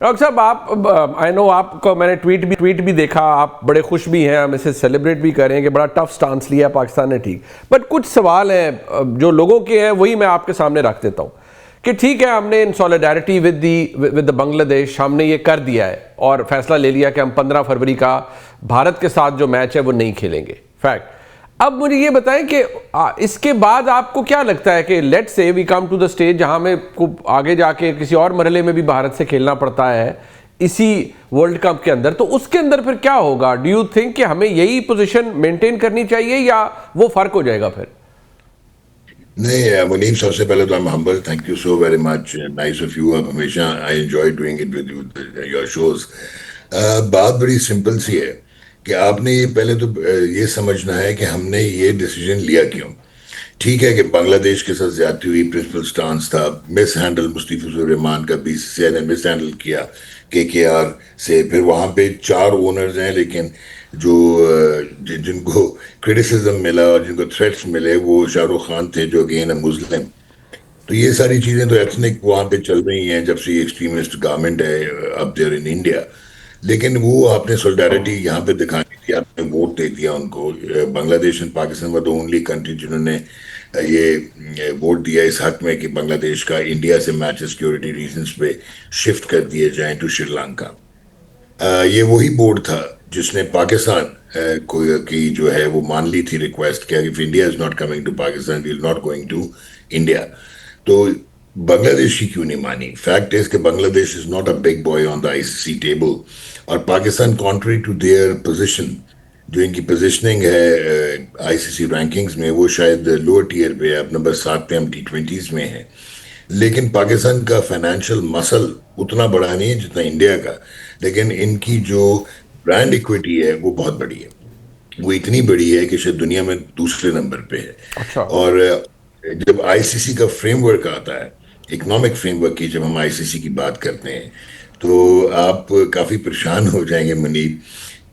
Doctor साहब, आप I know आपको मैंने ट्वीट भी देखा, आप बड़े खुश भी हैं, हम इसे सेलिब्रेट भी कर रहे हैं कि बड़ा टफ स्टांस लिया पाकिस्तान ने, ठीक। बट कुछ सवाल हैं जो लोगों के हैं, वही मैं आपके सामने रख देता हूँ कि ठीक है, हमने इन सॉलिडारिटी विद द बांग्लादेश हमने ये कर दिया है और फैसला ले लिया कि हम 15 फरवरी का भारत के साथ जो मैच है वो नहीं खेलेंगे, फैक्ट। अब मुझे ये बताएं कि इसके बाद आपको क्या लगता है कि let's say we come to the stage जहां में को आगे जाके किसी और मरहले में भी भारत से खेलना पड़ता है इसी वर्ल्ड कप के अंदर, तो उसके अंदर फिर क्या होगा? डू यू थिंक कि हमें यही पोजीशन मेंटेन करनी चाहिए या वो फर्क हो जाएगा फिर? नहीं मुनीम, सबसे पहले तो I am humble, thank you so very much, nice of you. आप हमेशा I enjoy doing it with you, your shows. बात बड़ी सिंपल सी है कि आपने ये पहले तो ये समझना है कि हमने ये डिसीजन लिया क्यों। ठीक है कि बांग्लादेश के साथ ज्यादती हुई, प्रिंसिपल स्टांस था, मिस हैंडल मुस्तफिजुर रहमान का बीसीसीआई ने मिस हैंडल किया केकेआर से। फिर वहां पे 4 ओनर्स हैं, लेकिन जो जिनको क्रिटिसिज्म मिला और जिनको थ्रेट्स मिले वो शाहरुख खान थे, जो अगेन मुस्लिम। तो ये सारी चीजें तो एथनिक वहां पे चल रही हैं जब से एक्सट्रीमिस्ट गवर्नमेंट है अब देयर इन इंडिया। लेकिन वो आपने सोलिडारिटी यहाँ पे दिखानी थी, आपने वोट दे दिया उनको। Bangladesh and Pakistan were the only country जिन्होंने ये वोट दिया इस हक में कि बांग्लादेश का इंडिया से मैच सिक्योरिटी रीजंस पे शिफ्ट कर दिए जाएं टू श्रीलंका। ये वही बोर्ड था जिसने पाकिस्तान को की जो है वो मान ली थी रिक्वेस्ट कि if India is not coming to Pakistan we are not going to India. तो बांग्लादेश की क्यों नहीं मानी? फैक्ट इज कि Bangladesh is not a big boy on the ICC table, और Pakistan contrary to their position, जो इनकी पोजीशनिंग है आईसीसी रैंकिंग्स में, वो शायद लोअर टीयर पे है। अब नंबर 7 पे हम टी20s में है। लेकिन पाकिस्तान का फाइनेंशियल मसल उतना बड़ा नहीं है जितना इंडिया का। लेकिन इनकी जो ब्रांड इक्विटी है वो बहुत बड़ी है। वो इतनी बड़ी है कि शायद दुनिया में दूसरे नंबर पे है। अच्छा। और जब आईसीसी का फ्रेमवर्क आता है, इकोनॉमिक फ्रेमवर्क की जब हम आईसीसी की बात करते हैं, तो आप काफी परेशान हो जाएंगे मुनीब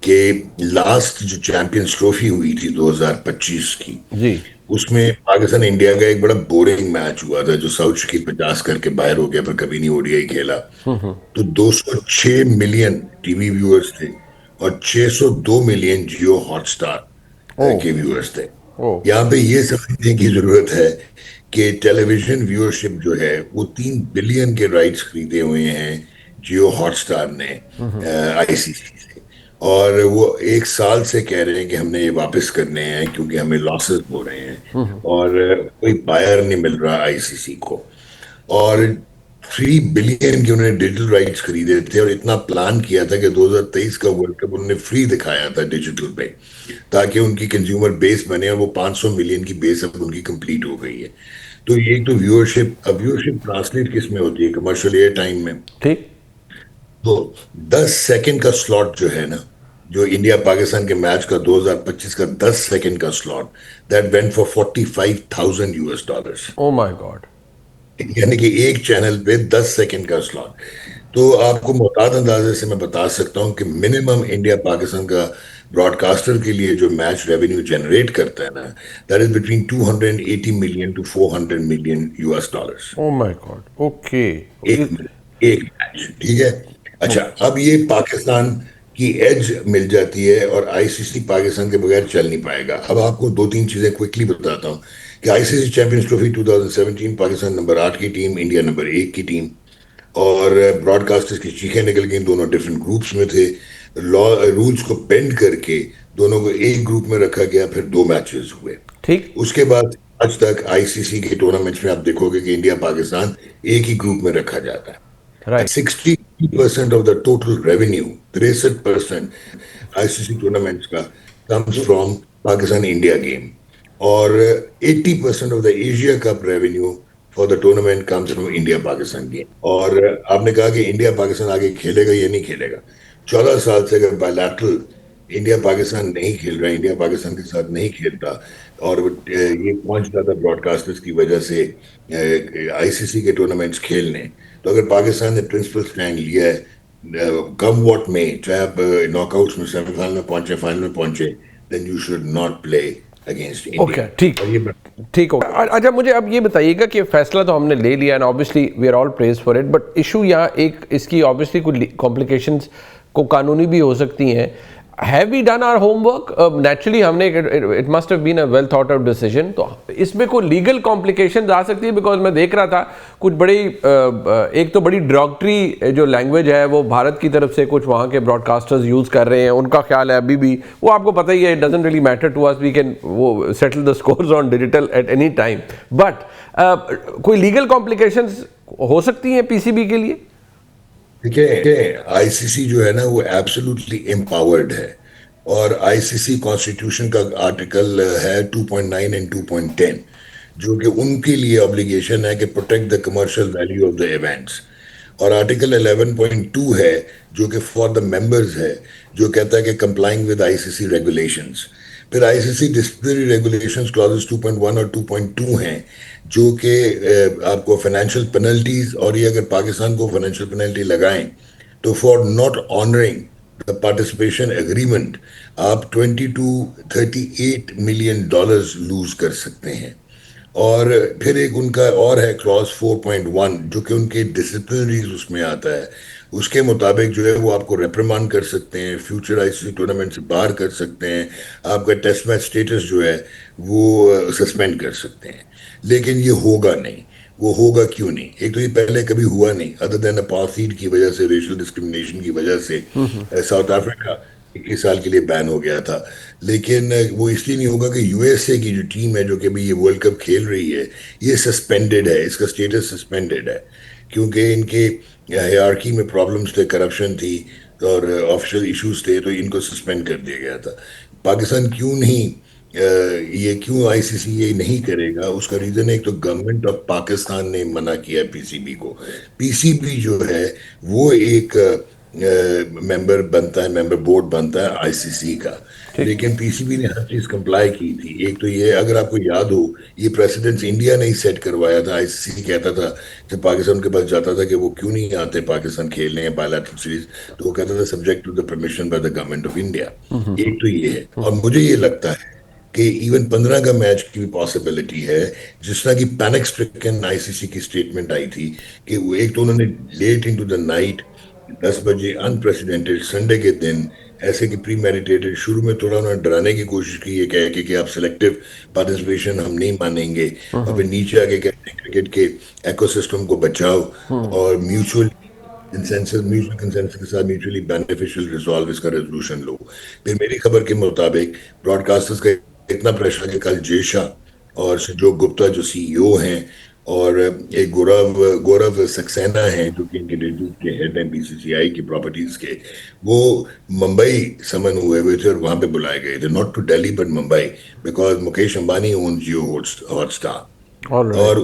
कि लास्ट जो चैंपियंस ट्रॉफी हुई थी 2025 की, जी। उसमें पाकिस्तान इंडिया का एक बड़ा बोरिंग मैच हुआ था, जो साउथ शकील 50 करके बाहर हो गया, पर कभी नहीं ओडीआई खेला। तो 206 मिलियन टीवी व्यूअर्स थे और 602 मिलियन जियो ओ। हॉटस्टार के व्यूअर्स थे। ओ। यहाँ पे ये समझने की जरूरत है कि टेलीविजन व्यूअरशिप जो है वो 3 बिलियन के राइट्स खरीदे हुए हैं जियो हॉटस्टार ने आईसीसी से। और वो 1 साल से कह रहे हैं कि हमने ये वापस करने हैं क्योंकि हमें लॉसेस हो रहे हैं, और कोई बायर नहीं मिल रहा आईसीसी को। और 3 बिलियन के उन्होंने डिजिटल राइट्स खरीदे थे, और इतना प्लान किया था कि 2023 का वर्ल्ड कप उन्होंने फ्री दिखाया था डिजिटल पे, ताकि उनकी कंज्यूमर बेस बने, और वो 500 मिलियन की बेस अब उनकी कंप्लीट हो गई है। तो ये तो व्यूअरशिप, अब व्यूअरशिप ट्रांसलेट किस में होती है? कमर्शियल एयर टाइम में। ठीक। तो 10 सेकंड का स्लॉट जो है ना, जो इंडिया पाकिस्तान के मैच का 2025 का 10 सेकंड का slot, that went for $45,000। O my God. यानी कि एक चैनल पे 10 सेकंड का स्लॉट। तो आपको मोहतात अंदाजे से मैं बता सकता हूं कि मिनिमम इंडिया पाकिस्तान का ब्रॉडकास्टर के लिए जो मैच रेवेन्यू जनरेट करता है ना, that is between 280 million to 400 million US dollars. Oh my god. Okay. एक एक मैच, ठीक है। अच्छा, अब ये पाकिस्तान की एज मिल जाती है और आईसीसी पाकिस्तान के बगैर चल नहीं पाएगा। अब आपको 2-3 चीजें क्विकली बताता हूँ कि ICC champions trophy 2017 Pakistan number 8 की टीम, इंडिया नंबर 1 की टीम। और ब्रॉडकास्टर्स की चीखें निकल गई, दोनों डिफरेंट ग्रुप्स में थे। लॉ रूल्स को बेंड करके दोनों को एक ग्रुप में रखा गया, फिर 2 मैचेस हुए। ठीक। उसके बाद आज तक आईसीसी के टूर्नामेंट्स में आप देखोगे कि इंडिया पाकिस्तान एक ही ग्रुप में रखा जाता है। Right. 60% of the total revenue, 63% ICC tournaments का comes from Pakistan India game. और 80% of the Asia cup revenue for the tournament comes from India Pakistan game. और आपने कहा कि इंडिया पाकिस्तान आगे खेलेगा या नहीं खेलेगा। 14 साल से अगर बायलैटरल इंडिया पाकिस्तान नहीं खेल रहा, इंडिया पाकिस्तान के साथ नहीं खेलता, और ये पहुंच जाता ब्रॉडकास्टर्स की वजह से आईसीसी के टूर्नामेंट्स खेलने, तो अगर पाकिस्तान ने प्रिंसिपल स्टैंड लिया है, कम व्हाट में, चाहे आप नॉकआउट्स में सेमीफाइनल में पहुंचे, फाइनल में पहुंचे, then you should not play against India. Okay, ठीक और ये ठीक हो। अच्छा, मुझे अब ये बताइएगा कि फैसला तो हमने ले लिया and obviously we are all praise for it, but issue यहाँ एक इसकी ऑब्वियसली कुछ कॉम्प्लिकेशंस को कानूनी भी हो सकती हैं। Have we done our homework? Naturally हमने it must have been a well thought out decision, तो इसमें कोई लीगल कॉम्प्लिकेशंस आ सकती है? बिकॉज मैं देख रहा था कुछ बड़ी एक तो बड़ी डॉक्टरी जो लैंग्वेज है वो भारत की तरफ से कुछ वहाँ के ब्रॉडकास्टर्स यूज़ कर रहे हैं, उनका ख्याल है अभी भी वो आपको पता ही है, it doesn't really matter to us, we can वो settle the scores on digital at any time, but कोई लीगल कॉम्प्लिकेशंस हो सकती हैं पीसीबी के लिए? देखिए, आईसीसी जो है ना वो एब्सोल्युटली एम्पावर्ड है, और आईसीसी कॉन्स्टिट्यूशन का आर्टिकल है 2.9 एंड 2.10, जो कि उनके लिए ऑब्लिगेशन है कि protect the commercial value of the events. और आर्टिकल 11.2 है जो कि फॉर द मेंबर्स है, जो कहता है कि कंप्लाइंग विद आईसीसी रेगुलेशंस। फिर आईसीसी डिसिप्लिनरी रेगुलेशंस क्लॉजेस 2.1 और 2.2 हैं, जो कि आपको फाइनेंशियल पेनल्टीज, और ये अगर पाकिस्तान को फाइनेंशियल पेनल्टी लगाएं तो for not honouring the participation agreement आप 20 to 38 मिलियन डॉलर्स लूज कर सकते हैं। और फिर एक उनका और है क्लॉज 4.1, जो कि उनके डिसिप्लिनरीज उसमें आता है। उसके मुताबिक जो है वो आपको रेप्रिमांड कर सकते हैं, फ्यूचर आईसीसी टूर्नामेंट से बाहर कर सकते हैं, आपका टेस्ट मैच स्टेटस जो है वो सस्पेंड कर सकते हैं। लेकिन ये होगा नहीं। वो होगा क्यों नहीं? एक तो ये पहले कभी हुआ नहीं, अदर देन अपार्थाइड की वजह से, रेशियल डिस्क्रिमिनेशन की वजह से साउथ अफ्रीका 21 साल के लिए बैन हो गया था। लेकिन वो इसलिए नहीं होगा कि यूएसए की जो टीम है जो कि अभी ये वर्ल्ड कप खेल रही है, ये सस्पेंडेड है, इसका स्टेटस सस्पेंडेड है, क्योंकि इनके हायरार्की में प्रॉब्लम्स थे, करप्शन थी और ऑफिशियल इश्यूज थे, तो इनको सस्पेंड कर दिया गया था। पाकिस्तान क्यों नहीं ये क्यों आईसीसी ये नहीं करेगा? उसका रीजन है, एक तो गवर्नमेंट ऑफ पाकिस्तान ने मना किया है पीसीबी को। पीसीबी जो है वो एक मेंबर बनता है, मेंबर बोर्ड बनता है आईसीसी का, ठीक। लेकिन पीसीबी ने हर चीज कंप्लाई की थी। एक तो ये, अगर आपको याद हो, ये प्रेसिडेंट्स इंडिया ने ही सेट करवाया था। आईसीसी कहता था, जब पाकिस्तान के पास जाता था कि वो क्यों नहीं आते पाकिस्तान खेलने या बायलैटरल सीरीज, तो वो कहता था subject to the permission by the government of India. एक तो ये है, और मुझे ये लगता है कि इवन 15 का मैच की भी पॉसिबिलिटी है। जिस तरह की पैनिक स्ट्रिकन आईसीसी की स्टेटमेंट आई थी कि वो एक तो उन्होंने लेट इनटू द नाइट 10 बजे अनप्रेसिडेंटेड संडे के दिन ऐसे कि प्री मेडिटेटेड, शुरू में थोड़ा उन्होंने डराने की कोशिश की है, कह के कि आप सिलेक्टिव पार्टिसिपेशन हम नहीं मानेंगे, और फिर नीचे आके कहते हैं क्रिकेट के इकोसिस्टम को बचाओ और म्यूचुअल कंसेंसस के साथ म्यूचुअली बेनिफिशियल रिजॉल्व, इसका रेजोल्यूशन लो। फिर मेरी खबर के मुताबिक ब्रॉडकास्टर्स का इतना प्रेशर है कि कल जय शाह और संजोग गुप्ता जो सीईओ हैं, और एक गौरव गौरव सक्सेना हैं जो कि इनके डेट्यूट के हेड हैं बीसीसीआई की प्रॉपर्टीज के, वो मुंबई समन हुए थे और वहां पे बुलाए गए थे, not to Delhi but Mumbai, because Mukesh Ambani own Jio Hotstar. Alright. और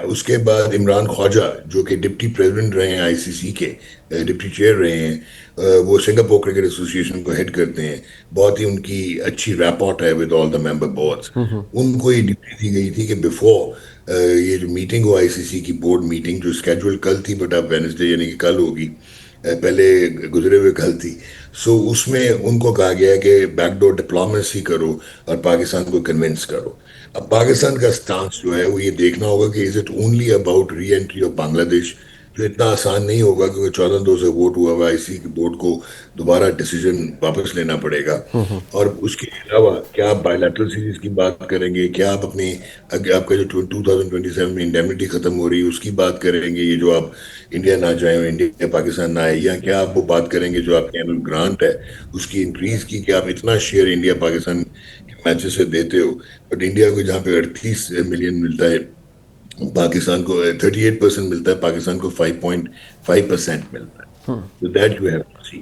उसके बाद इमरान ख्वाजा जो कि डिप्टी प्रेसिडेंट रहे हैं आईसीसी के, डिप्टी चेयर रहे हैं, वो सिंगापुर क्रिकेट एसोसिएशन को हेड करते हैं। बहुत ही उनकी अच्छी रैपॉर्ट है with all the member boards. उनको ये ड्यूटी दी गई थी कि बिफोर ये जो मीटिंग हो आईसीसी की बोर्ड मीटिंग, जो स्केड्यूल कल थी बट अब वेडनेसडे यानी कि कल होगी, पहले गुजरे हुए कल थी, सो उसमें उनको कहा गया कि बैकडोर डिप्लोमेसी करो और पाकिस्तान को कन्विंस करो। अब पाकिस्तान का स्टांस जो है वो ये देखना होगा कि is it only about re entry of Bangladesh, जो इतना आसान नहीं होगा क्योंकि 14-2 से वोट हुआ हुआ आईसीसी की बोर्ड को दोबारा डिसीजन वापस लेना पड़ेगा। और उसके अलावा क्या आप बायलैटरल सीरीज की बात करेंगे, क्या आप अपनी आपका जो 2027 में इंडेमिनिटी खत्म हो रही है उसकी बात करेंगे, ये जो आप इंडिया ना जाए और इंडिया पाकिस्तान ना आए, या क्या आप वो बात करेंगे जो आपकी एनुअल ग्रांट है उसकी इंक्रीज की, कि आप इतना शेयर इंडिया पाकिस्तान के मैचेस से देते हो, बट इंडिया को जहाँ पे 38 मिलियन मिलता है, पाकिस्तान को 38% मिलता है, पाकिस्तान को 5.5% मिलता है। तो that you have to C.